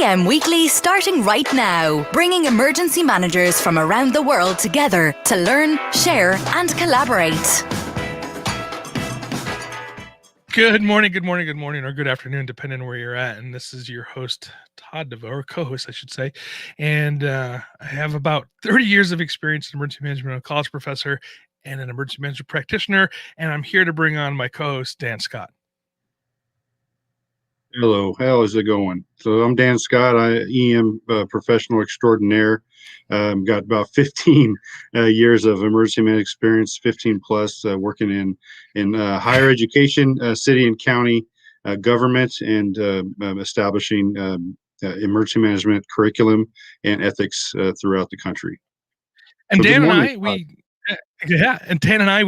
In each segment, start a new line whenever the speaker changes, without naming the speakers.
PM Weekly starting right now, bringing emergency managers from around the world together to learn, share and collaborate.
Good morning, or good afternoon, depending on where you're at. And this is your host, Todd DeVoe, or co-host, I should say. And I have about 30 years of experience in emergency management. I'm a college professor and an emergency management practitioner. And I'm here to bring on my co-host, Dan Scott.
Hello, how is it going? So I'm Dan Scott. I EM professional extraordinaire. Got about 15 years of emergency management experience, 15 plus, working in higher education, city and county government, and establishing emergency management curriculum and ethics throughout the country.
And so Dan and I,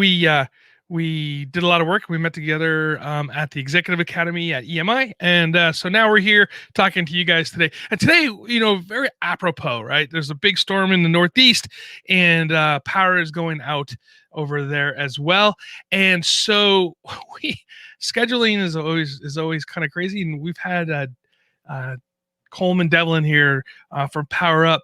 we did a lot of work. We met together at the Executive Academy at EMI. And so now we're here talking to you guys today. And today, very apropos, right? There's a big storm in the Northeast and power is going out over there as well. And so scheduling is always kind of crazy. And we've had Coleman Devlin here from PowerUp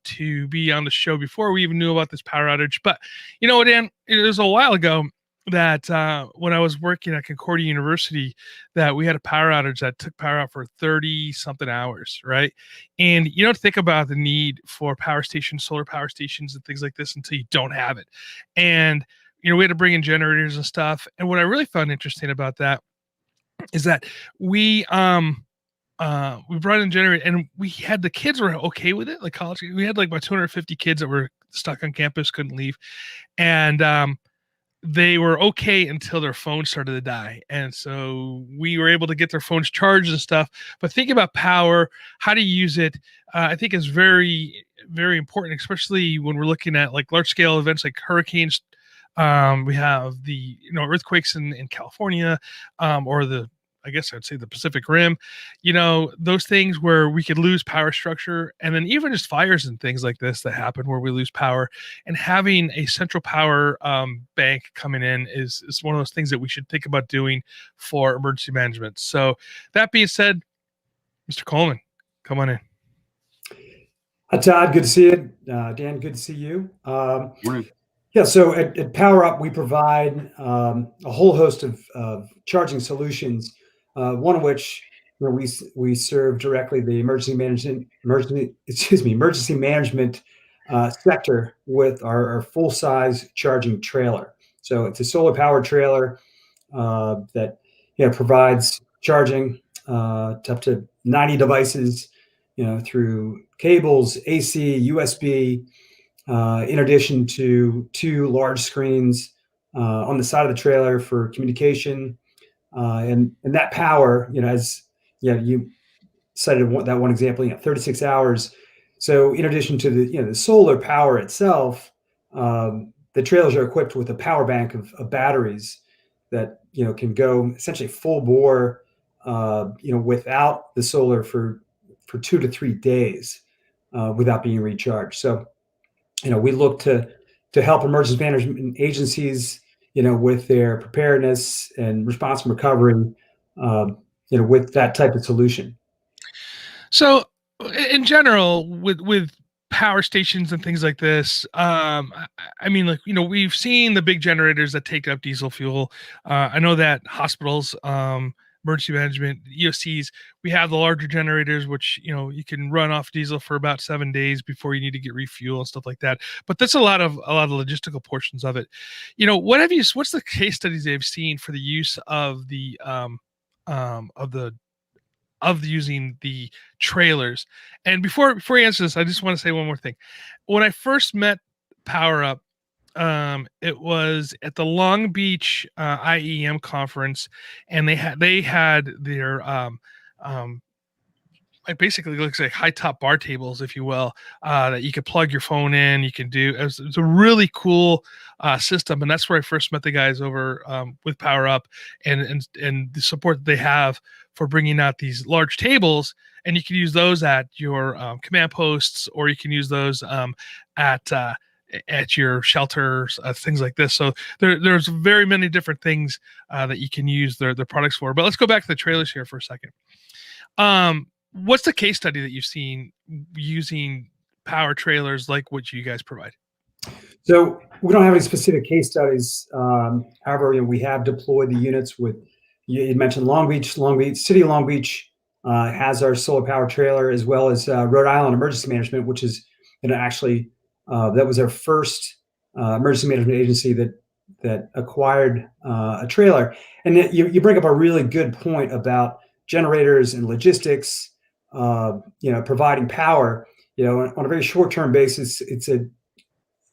to be on the show before we even knew about this power outage. But you know what, Dan, it was a while ago that when I was working at Concordia University, that we had a power outage that took power out for 30 something hours, right? And you don't think about the need for power stations, solar power stations and things like this until you don't have it. And we had to bring in generators and stuff. And what I really found interesting about that is that we brought in a generator, and the kids were okay with it. Like college, we had like about 250 kids that were stuck on campus, couldn't leave. And they were okay until their phones started to die. And so we were able to get their phones charged and stuff. But think about power, how to use it, I think is very, very important, especially when we're looking at like large scale events like hurricanes. We have the earthquakes in California, or I guess I'd say the Pacific Rim, those things where we could lose power structure, and then even just fires and things like this that happen where we lose power, and having a central power bank coming in is one of those things that we should think about doing for emergency management. So that being said, Mr. Coleman, come on in.
Hi, Todd. Good to see you. Dan, good to see you.
Morning.
Yeah, so at PowerUp, we provide a whole host of charging solutions. One of which we serve directly the emergency management sector with our full size charging trailer. So it's a solar powered trailer that provides charging to up to 90 devices, through cables, AC, USB. In addition to 2 large screens on the side of the trailer for communication. And that power, as you cited that one example, 36 hours. So in addition to the solar power itself, the trailers are equipped with a power bank of batteries that can go essentially full bore, without the solar for 2 to 3 days without being recharged. So we look to help emergency management agencies with their preparedness and response and recovery, with that type of solution.
So in general, with power stations and things like this, we've seen the big generators that take up diesel fuel. I know that hospitals, emergency management, EOCs, we have the larger generators, which you can run off diesel for about 7 days before you need to get refuel and stuff like that. But that's a lot of logistical portions of it. What's the case studies they've seen for the use of using the trailers? And before you answer this, I just want to say one more thing. When I first met PowerUp, it was at the Long Beach IEM conference, and they had their it basically looks like high top bar tables, if you will, that you could plug your phone in. You can do it's a really cool system, and that's where I first met the guys over with PowerUp and the support that they have for bringing out these large tables. And you can use those at your command posts, or you can use those at your shelters, things like this. So there's very many different things that you can use their products for. But let's go back to the trailers here for a second. what's the case study that you've seen using power trailers like what you guys provide?
So we don't have any specific case studies. However, we have deployed the units with, you mentioned Long Beach, City of Long Beach has our solar power trailer, as well as Rhode Island Emergency Management, which is, actually, that was our first emergency management agency that acquired a trailer. And you bring up a really good point about generators and logistics, providing power. On a very short-term basis, it's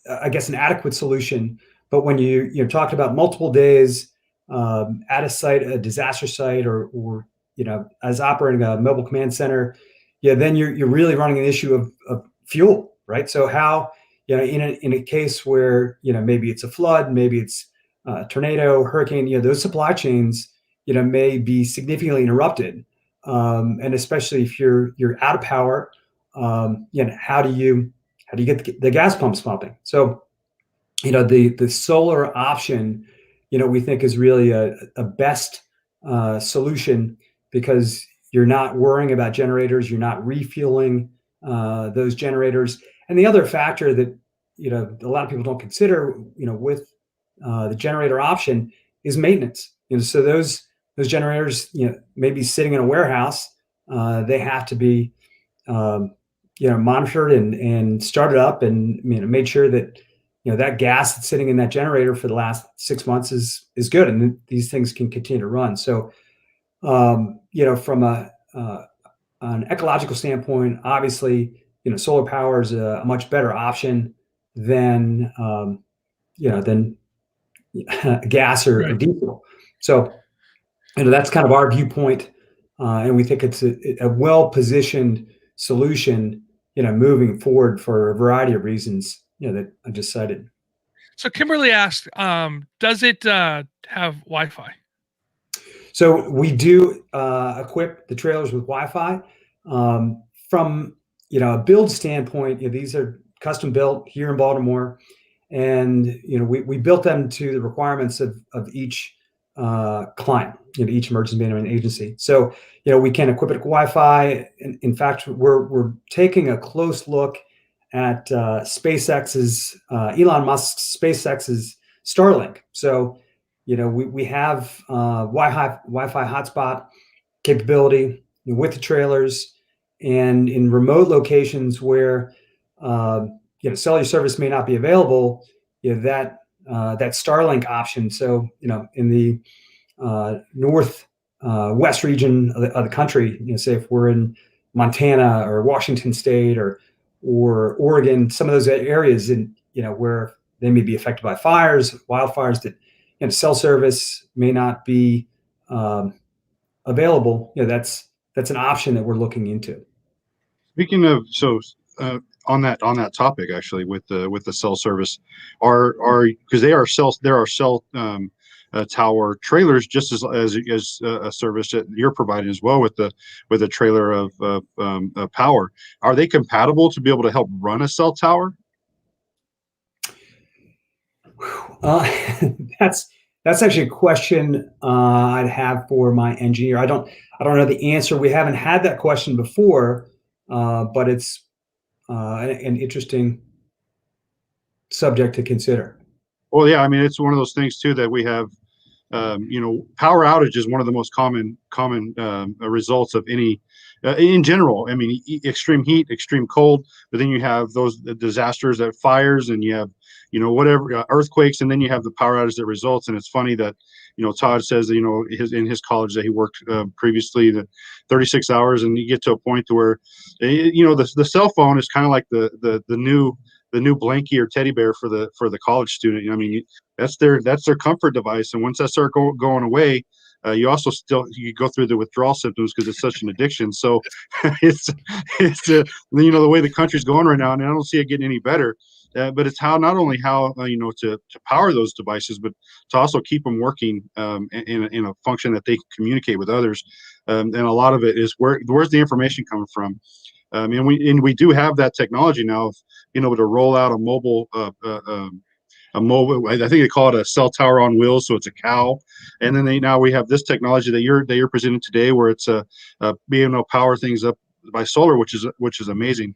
I guess, an adequate solution. But when you talked about multiple days at a site, a disaster site, or as operating a mobile command center, then you're really running an issue of fuel, right? So how, in a case where maybe it's a flood, maybe it's a tornado, hurricane, those supply chains may be significantly interrupted, and especially if you're out of power, how do you get the gas pumps pumping? So, the solar option, we think is really a best solution, because you're not worrying about generators, you're not refueling those generators. And the other factor that, a lot of people don't consider, with the generator option is maintenance. So those generators, may be sitting in a warehouse. They have to be monitored and started up, and made sure that that gas that's sitting in that generator for the last 6 months is good, and these things can continue to run. So from an ecological standpoint, obviously solar power is a much better option than than gas or diesel. So that's kind of our viewpoint, and we think it's a well-positioned solution, moving forward for a variety of reasons, that I just cited.
So Kimberly asked, does it have Wi-Fi?
So we do equip the trailers with Wi-Fi. From a build standpoint, these are custom built here in Baltimore, and we built them to the requirements of each client, each emergency management agency. So we can equip it with Wi-Fi. In fact, we're taking a close look at SpaceX's Elon Musk's SpaceX's Starlink. So we have Wi-Fi hotspot capability with the trailers, and in remote locations where cellular service may not be available, that Starlink option. So in the north west region of the country, say if we're in Montana or Washington State or Oregon, some of those areas where they may be affected by wildfires, that cell service may not be available. That's an option that we're looking into.
Speaking of, on that topic, actually, with the cell service, because there are cell tower trailers, just as a service that you're providing as well, with a trailer of power. Are they compatible to be able to help run a cell tower?
That's actually a question I'd have for my engineer. I don't know the answer. We haven't had that question before, but it's an interesting subject to consider.
Well, yeah, I mean, it's one of those things too that we have. Power outage is one of the most common results of any in general. I mean, extreme heat, extreme cold, but then you have those disasters, that fires, and you have whatever earthquakes, and then you have the power outage that results. And it's funny that Todd says that in his college that he worked previously, that 36 hours, and you get to a point to where the cell phone is kind of like the new blankie or teddy bear for the college student. I mean, that's their comfort device, and once that starts going away, you also you go through the withdrawal symptoms because it's such an addiction. So it's the way the country's going right now, and I don't see it getting any better. But it's not only how to power those devices, but to also keep them working in a function that they can communicate with others. And a lot of it is where's the information coming from? And we do have that technology now of being able to roll out a mobile. I think they call it a cell tower on wheels, so it's a cow. And then now we have this technology that you're presenting today, where it's being able to power things up by solar, which is amazing.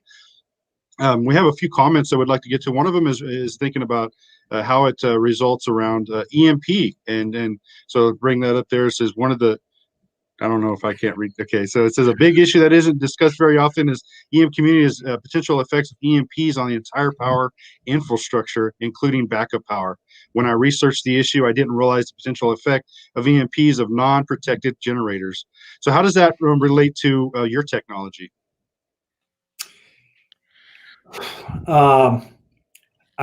We have a few comments I would like to get to. One of them is thinking about how it results around EMP, and so bring that up there. It says one of the, I don't know if I can't read. Okay, so it says a big issue that isn't discussed very often is EM community's potential effects of EMPs on the entire power infrastructure, including backup power. When I researched the issue, I didn't realize the potential effect of EMPs of non-protected generators. So how does that relate to your technology?
I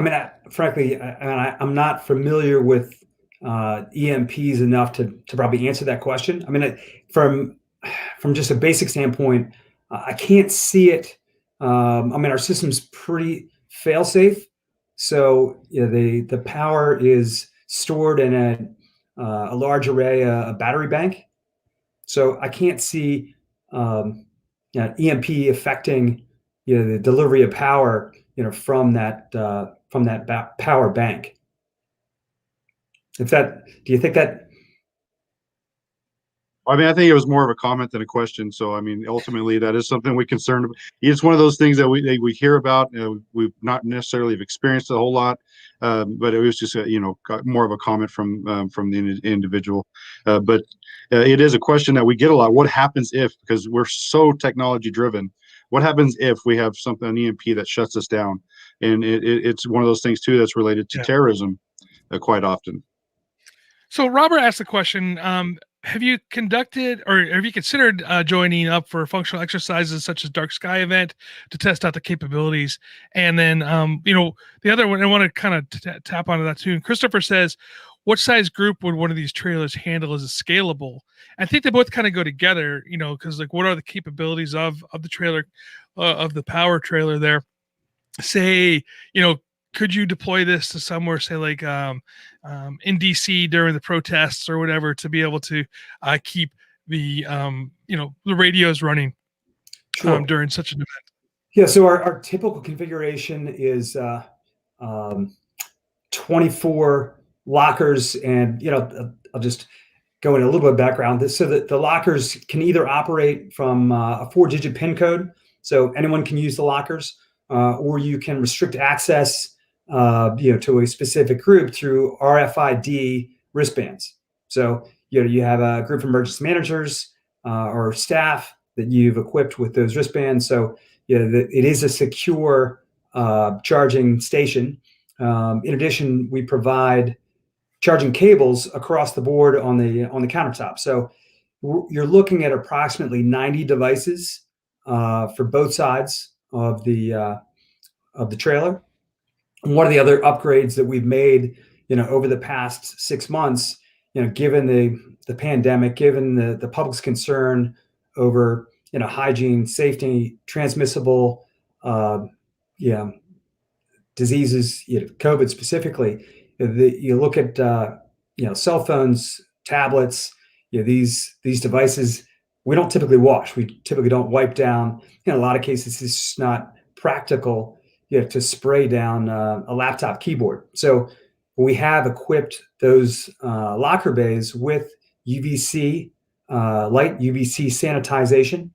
mean, frankly, I'm not familiar with EMPs enough to probably answer that question. I mean, from just a basic standpoint, I can't see it. I mean, our system's pretty fail-safe, so the power is stored in a large array, a battery bank. So I can't see EMP affecting the delivery of power from that power bank. Do you think that?
I mean, I think it was more of a comment than a question. So, I mean, ultimately, that is something we're concerned about. It's one of those things that we hear about. We've not necessarily have experienced a whole lot, but it was just more of a comment from the individual. But it is a question that we get a lot. What happens if, because we're so technology driven, what happens if we have an EMP that shuts us down? And it's one of those things too that's related to terrorism quite often.
So Robert asked the question, have you conducted or have you considered joining up for functional exercises such as dark sky event to test out the capabilities? And then, the other one, I want to kind of tap onto that too. And Christopher says, what size group would one of these trailers handle? Is it scalable? I think they both kind of go together, because like, what are the capabilities of the trailer, of the power trailer there? Say, could you deploy this to somewhere, say like in DC during the protests or whatever, to be able to keep the the radios running during such an event?
Yeah, so our typical configuration is 24 lockers, and I'll just go into a little bit of background. So the lockers can either operate from a 4-digit PIN code, so anyone can use the lockers, or you can restrict access to a specific group through RFID wristbands. So you have a group of emergency managers or staff that you've equipped with those wristbands. So it is a secure charging station. In addition, we provide charging cables across the board on the countertop. So you're looking at approximately 90 devices for both sides of the trailer. And one of the other upgrades that we've made, over the past 6 months, given the pandemic, given the public's concern over hygiene, safety, transmissible diseases, COVID specifically, you look at cell phones, tablets, these devices, we don't typically wash. We typically don't wipe down. In a lot of cases, it's just not practical to spray down a laptop keyboard. So we have equipped those locker bays with UVC, light UVC sanitization,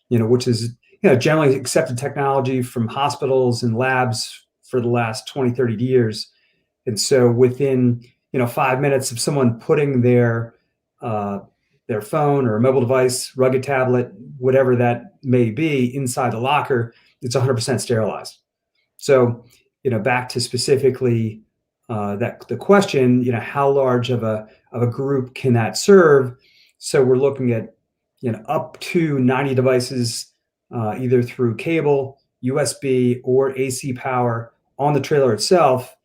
which is generally accepted technology from hospitals and labs for the last 20, 30 years. And so within 5 minutes of someone putting their phone or a mobile device, rugged tablet, whatever that may be, inside the locker, it's 100% sterilized. So, back to specifically the question, how large of a group can that serve? So we're looking at up to 90 devices, either through cable, USB, or AC power on the trailer itself.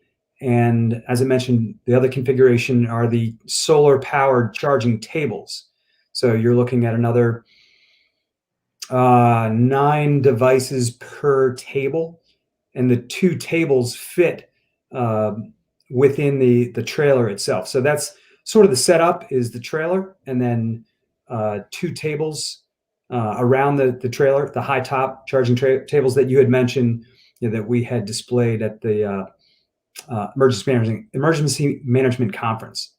And as I mentioned, the other configuration are the solar powered charging tables. So you're looking at another 9 devices per table, and the 2 tables fit within the trailer itself. So that's sort of the setup, is the trailer, and then 2 tables around the trailer, the high top charging tables that you had mentioned, that we had displayed at the emergency management conference.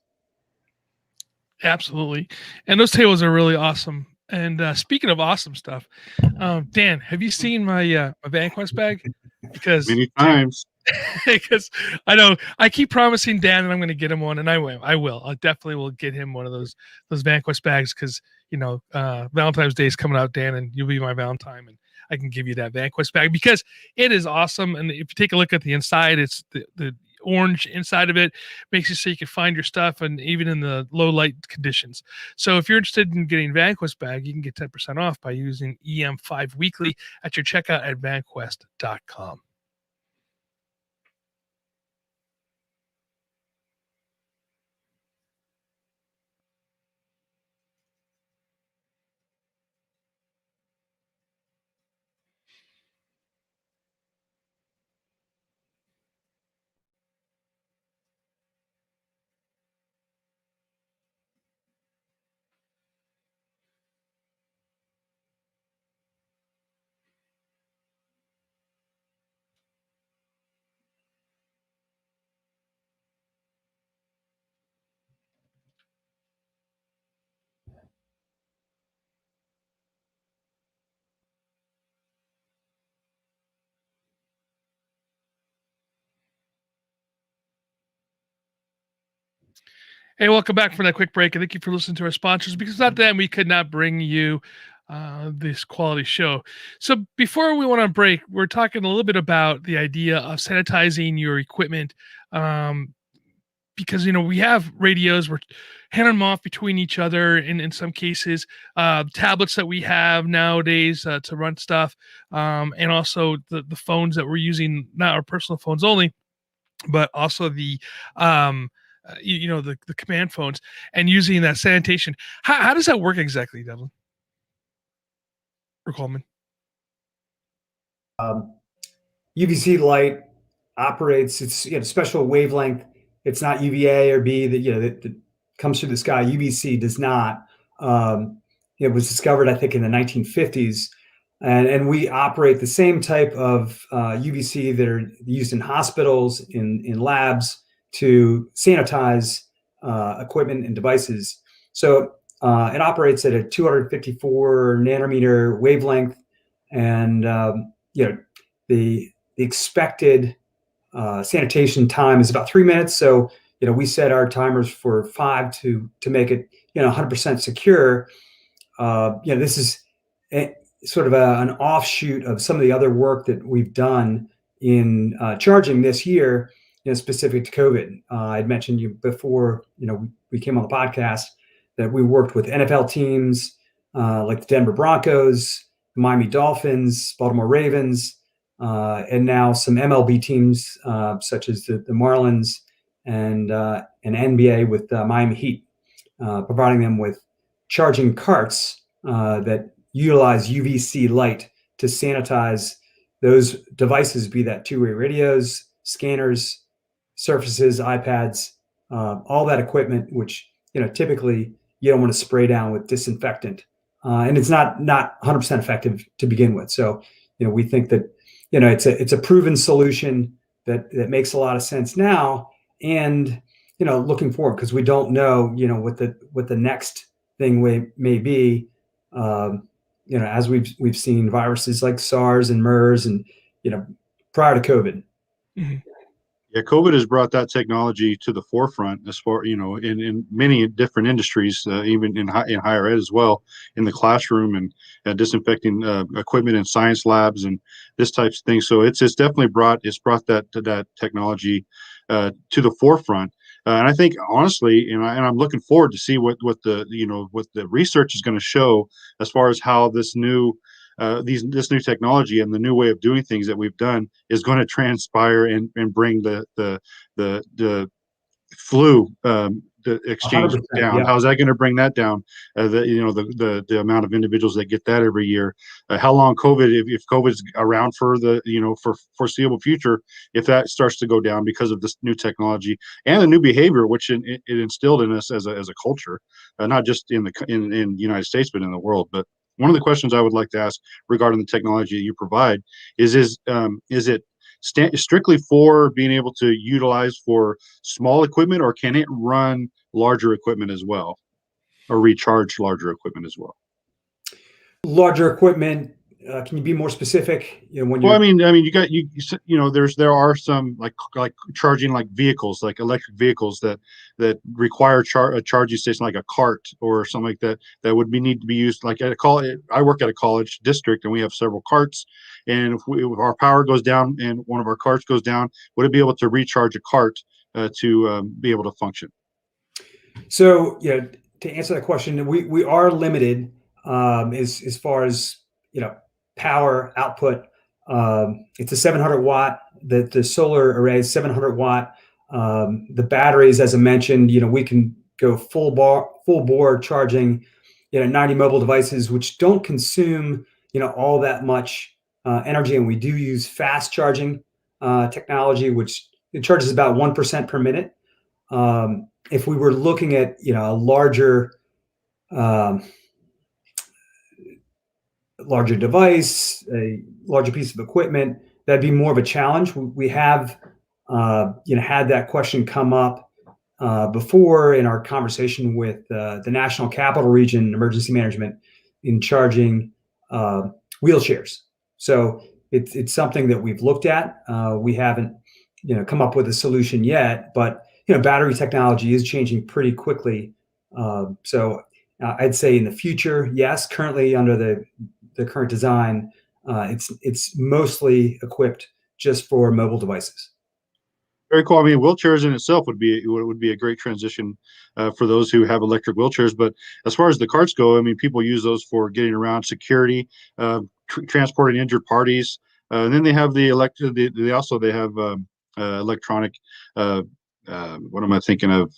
Absolutely. And those tables are really awesome. And speaking of awesome stuff, Dan, have you seen my my VanQuest bag? Because
Many
dude,
times.
because I know I keep promising Dan that I'm going to get him one, and I will. I will. I definitely will get him one of those VanQuest bags because Valentine's Day is coming out, Dan, and you'll be my Valentine, and I can give you that VanQuest bag because it is awesome. And if you take a look at the inside, it's the orange inside of it makes it so you can find your stuff, and even in the low light conditions. So if you're interested in getting VanQuest bag, you can get 10% off by using EM5 weekly at your checkout at vanquest.com. Hey, welcome back from that quick break, and thank you for listening to our sponsors. Because without them, we could not bring you this quality show. So before we went on break, we're talking a little bit about the idea of sanitizing your equipment, because we have radios, we're handing them off between each other, in some cases, tablets that we have nowadays to run stuff, and also the phones that we're using, not our personal phones only, but also the the command phones, and using that sanitation. How does that work exactly, Devlin or Coleman?
UVC light operates. It's special wavelength. It's not UVA or B that comes through the sky. UVC does not. It was discovered, I think, in the 1950s, and we operate the same type of UVC that are used in hospitals, in labs to sanitize equipment and devices. So it operates at a 254 nanometer wavelength, and the expected sanitation time is about 3 minutes. So we set our timers for 5 to make it 100% secure. This is sort of an offshoot of some of the other work that we've done in charging this year, specific to COVID. I'd mentioned you before, we came on the podcast, that we worked with NFL teams like the Denver Broncos, Miami Dolphins, Baltimore Ravens, and now some MLB teams such as the Marlins and NBA with Miami Heat, providing them with charging carts that utilize UVC light to sanitize those devices, be that two-way radios, scanners, surfaces, iPads, all that equipment, which typically you don't want to spray down with disinfectant, and it's not 100% effective to begin with. So we think that it's a proven solution that makes a lot of sense now, and looking forward, because we don't know what the next thing may be. As we've seen viruses like SARS and MERS, and prior to COVID.
Mm-hmm.
Yeah, COVID has brought that technology to the forefront, as far in many different industries, even in higher ed as well, in the classroom, and disinfecting equipment in science labs and this types of thing. So it's definitely brought that technology to the forefront. And I think, honestly, and I'm looking forward to see what the research is going to show as far as how this new technology and the new way of doing things that we've done is going to transpire and bring the flu the exchange down.
Yeah.
How's that going to bring that down? The amount of individuals that get that every year. How long if COVID's around for for foreseeable future, if that starts to go down because of this new technology and the new behavior which it instilled in us as a culture, not just in the United States but in the world. But one of the questions I would like to ask regarding the technology that you provide is it strictly for being able to utilize for small equipment, or can it run larger equipment as well, or recharge larger equipment as well?
Larger equipment. Can you be more specific? You know, when
Well,
you're
there are some like charging like vehicles, like electric vehicles that require a charging station, like a cart or something like that, that would need to be used. Like at a college, I work at a college district, and we have several carts. And if our power goes down and one of our carts goes down, would it be able to recharge a cart to be able to function?
So, to answer that question, we are limited as far as power output. It's a 700 watt. The solar array is 700 watt. The batteries, as I mentioned, we can go full bore charging, 90 mobile devices, which don't consume all that much energy, and we do use fast charging technology, which it charges about 1% per minute. If we were looking at a um, larger device, a larger piece of equipment, that'd be more of a challenge. We have had that question come up before in our conversation with the National Capital Region Emergency Management in charging wheelchairs. So it's something that we've looked at. We haven't come up with a solution yet, but battery technology is changing pretty quickly. So I'd say in the future, yes. Currently, under the current design, it's mostly equipped just for mobile devices.
Very cool. I mean, wheelchairs in itself would be a great transition for those who have electric wheelchairs. But as far as the carts go, I mean, people use those for getting around, security, transporting injured parties, and then they have the electric. They have electronic. What am I thinking of?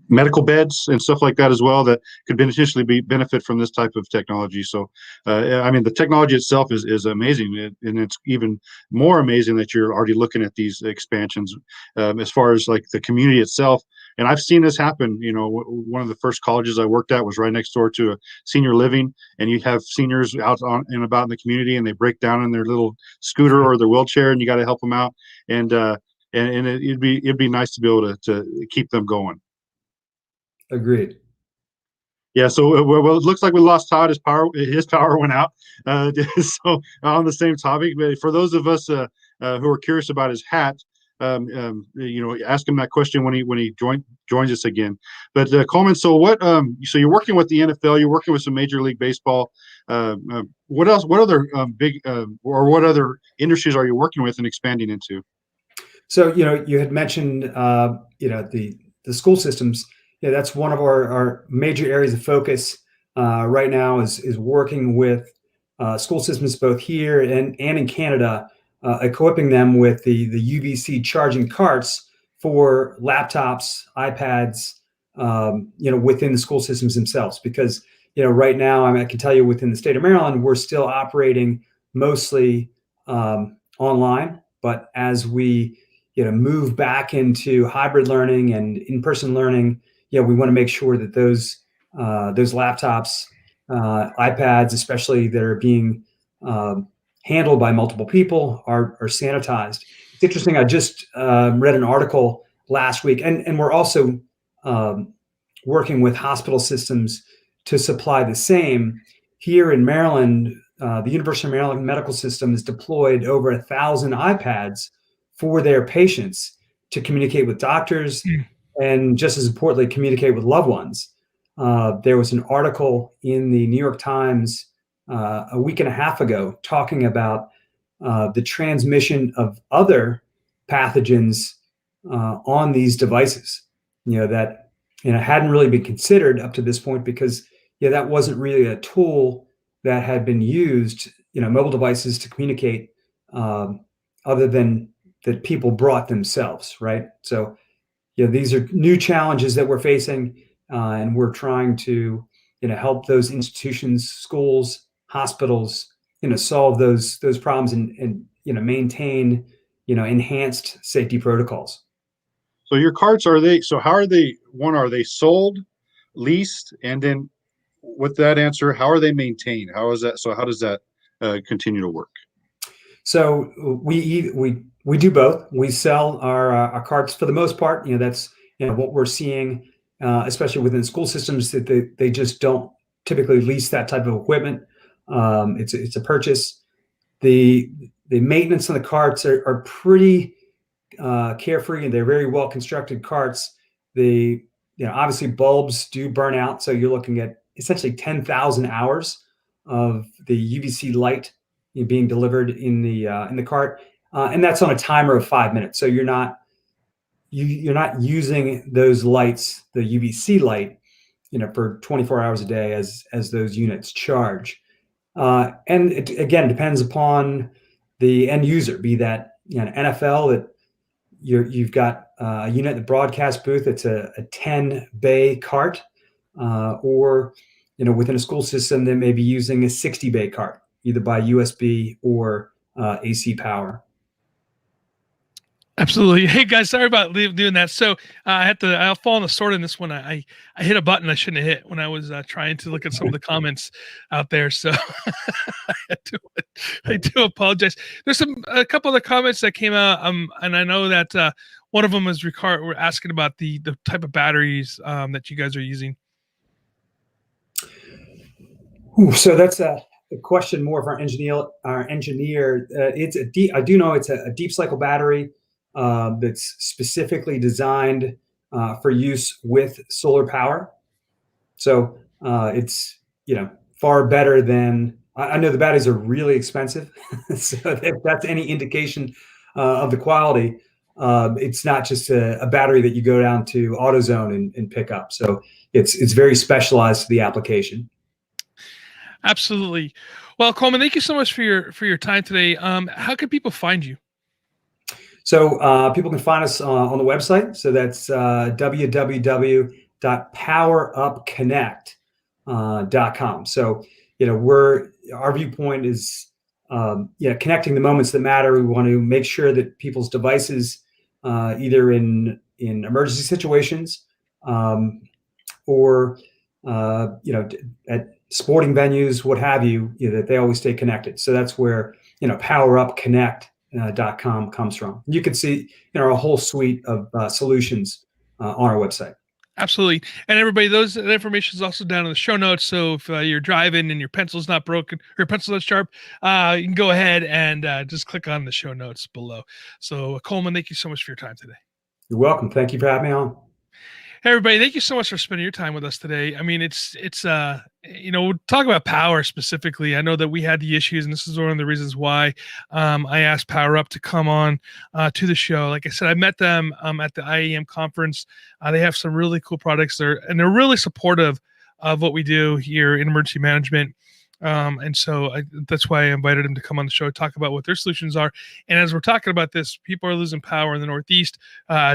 Medical beds and stuff like that as well, that could potentially benefit from this type of technology. So, I mean, the technology itself is amazing, and it's even more amazing that you're already looking at these expansions as far as like the community itself. And I've seen this happen. One of the first colleges I worked at was right next door to a senior living, and you have seniors out on and about in the community, and they break down in their little scooter or their wheelchair, and you got to help them out. And it'd be nice to be able to keep them going.
Agreed.
Yeah. So well, it looks like we lost Todd. His power went out. So on the same topic, but for those of us who are curious about his hat, ask him that question when he joins us again. But Coleman, so what? So you're working with the NFL. You're working with some Major League Baseball. What else? What other big or what other industries are you working with and expanding into?
So, you had mentioned, the school systems. That's one of our major areas of focus right now is working with school systems both here and in Canada, equipping them with the UVC charging carts for laptops, iPads, within the school systems themselves. Because, right now, I can tell you within the state of Maryland, we're still operating mostly online. But as we move back into hybrid learning and in-person learning, we want to make sure that those laptops, iPads, especially that are being handled by multiple people, are sanitized. It's interesting. I just read an article last week, and we're also working with hospital systems to supply the same. Here in Maryland, the University of Maryland Medical System has deployed over 1,000 iPads for their patients to communicate with doctors and, just as importantly, communicate with loved ones. There was an article in the New York Times a week and a half ago talking about the transmission of other pathogens on these devices, that hadn't really been considered up to this point, because that wasn't really a tool that had been used, mobile devices to communicate, other than that people brought themselves, right? So, these are new challenges that we're facing, and we're trying to, help those institutions, schools, hospitals, solve those problems and maintain, enhanced safety protocols.
So your carts, how are they? One, are they sold, leased, and then with that answer, how are they maintained? How is that? So how does that continue to work?
So we do both. We sell our carts for the most part. That's what we're seeing, especially within school systems, that they just don't typically lease that type of equipment. It's a purchase. The maintenance on the carts are pretty carefree, and they're very well constructed carts. Obviously bulbs do burn out, so you're looking at essentially 10,000 hours of the UVC light being delivered in the cart, and that's on a timer of 5 minutes. So you're not using those lights, the UVC light, for 24 hours a day as those units charge. And it again depends upon the end user, be that NFL, that you've got a unit in the broadcast booth. It's a 10 bay cart, or within a school system that may be using a 60 bay cart, either by USB or AC power.
Absolutely. Hey guys, sorry about doing that. So I'll fall on the sword in this one. I hit a button I shouldn't have hit when I was trying to look at some of the comments out there. So I do apologize. There's a couple of the comments that came out, and I know that one of them was we're asking about the type of batteries that you guys are using.
So that's a question more of our engineer. I do know it's a deep cycle battery that's specifically designed for use with solar power. So it's far better than, I know the batteries are really expensive. So if that's any indication of the quality, it's not just a battery that you go down to AutoZone and pick up. So it's very specialized to the application.
Absolutely. Well, Coleman, thank you so much for your time today. How can people find you?
So people can find us on the website. So that's www.powerupconnect.com. So our viewpoint is connecting the moments that matter. We want to make sure that people's devices, either in emergency situations, or at sporting venues, what have you, that they always stay connected. So that's where PowerUpConnect.com comes from. You can see a whole suite of solutions on our website.
Absolutely. And everybody, that information is also down in the show notes. So if you're driving and your pencil's not broken or your pencil's not sharp, you can go ahead and just click on the show notes below. So Coleman, thank you so much for your time today.
You're welcome. Thank you for having me on.
Hey, everybody, thank you so much for spending your time with us today. I mean, it's we'll talk about power specifically. I know that we had the issues, and this is one of the reasons why I asked PowerUp to come on to the show. Like I said, I met them at the IEM conference. They have some really cool products there, and they're really supportive of what we do here in emergency management. And so that's why I invited them to come on the show, talk about what their solutions are. And as we're talking about this, people are losing power in the Northeast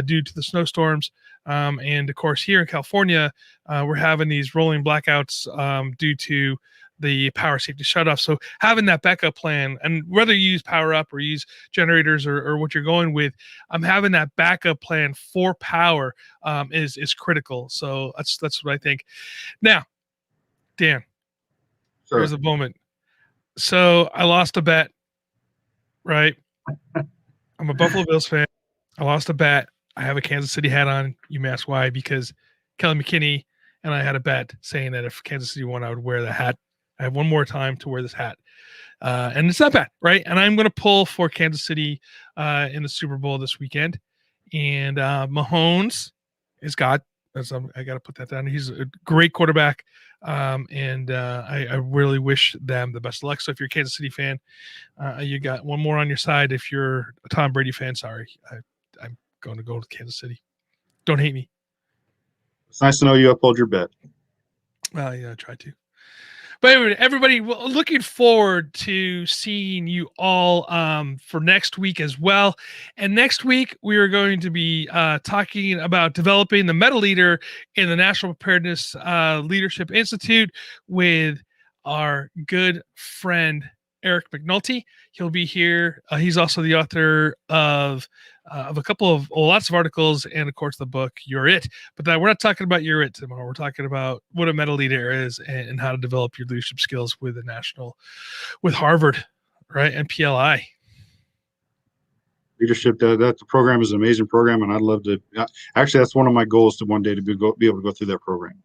due to the snowstorms. And of course, here in California, we're having these rolling blackouts due to the power safety shutoff. So having that backup plan, and whether you use PowerUp or use generators or what you're going with, having that backup plan for power is critical. So that's what I think. Now, Dan,
Sure.
here's a moment. So I lost a bet, right? I'm a Buffalo Bills fan. I lost a bet. I have a Kansas City hat on. You may ask why, because Kelly McKinney and I had a bet saying that if Kansas City won, I would wear the hat. I have one more time to wear this hat. And it's not bad, right? And I'm going to pull for Kansas City in the Super Bowl this weekend. And Mahomes is God. I got to put that down. He's a great quarterback. And I really wish them the best of luck. So if you're a Kansas City fan, you got one more on your side. If you're a Tom Brady fan, sorry. I'm going to go to Kansas City. Don't hate me.
It's nice to know you uphold your bet.
Well, yeah, I tried to. But anyway, everybody, looking forward to seeing you all for next week as well. And next week, we are going to be talking about developing the meta leader in the National Preparedness Leadership Institute with our good friend, Eric McNulty. He'll be here. He's also the author of lots of articles and, of course, the book You're It. But we're not talking about You're It tomorrow. We're talking about what a meta leader is and how to develop your leadership skills with Harvard, right, and PLI.
Leadership, the program is an amazing program, and I'd love to. Actually, that's one of my goals to one day to be able to go through that program.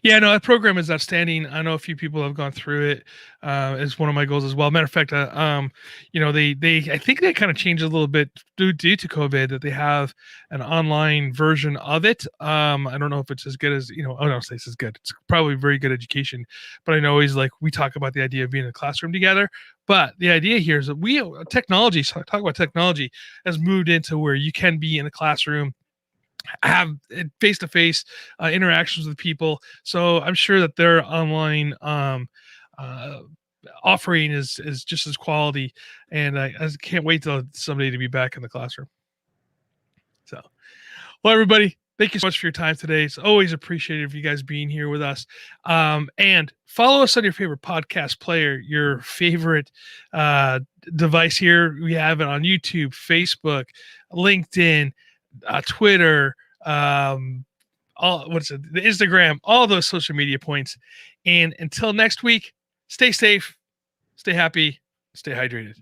Yeah, no, that program is outstanding. I know a few people have gone through it. It's one of my goals as well. Matter of fact, they I think they kind of changed a little bit due to COVID, that they have an online version of it. I don't know if it's as good as, I don't say it's as good. It's probably very good education, but I know he's like, we talk about the idea of being in a classroom together. But the idea here is that technology, so I talk about technology, has moved into where you can be in a classroom, have face-to-face interactions with people. So I'm sure that their online uh, offering is just as quality, and I can't wait till someday to be back in the classroom. So, well, everybody, thank you so much for your time today. It's always appreciated of you guys being here with us. And follow us on your favorite podcast player, your favorite device here. We have it on YouTube, Facebook, LinkedIn, Twitter, the Instagram, all those social media points. And until next week, stay safe, stay happy, stay hydrated.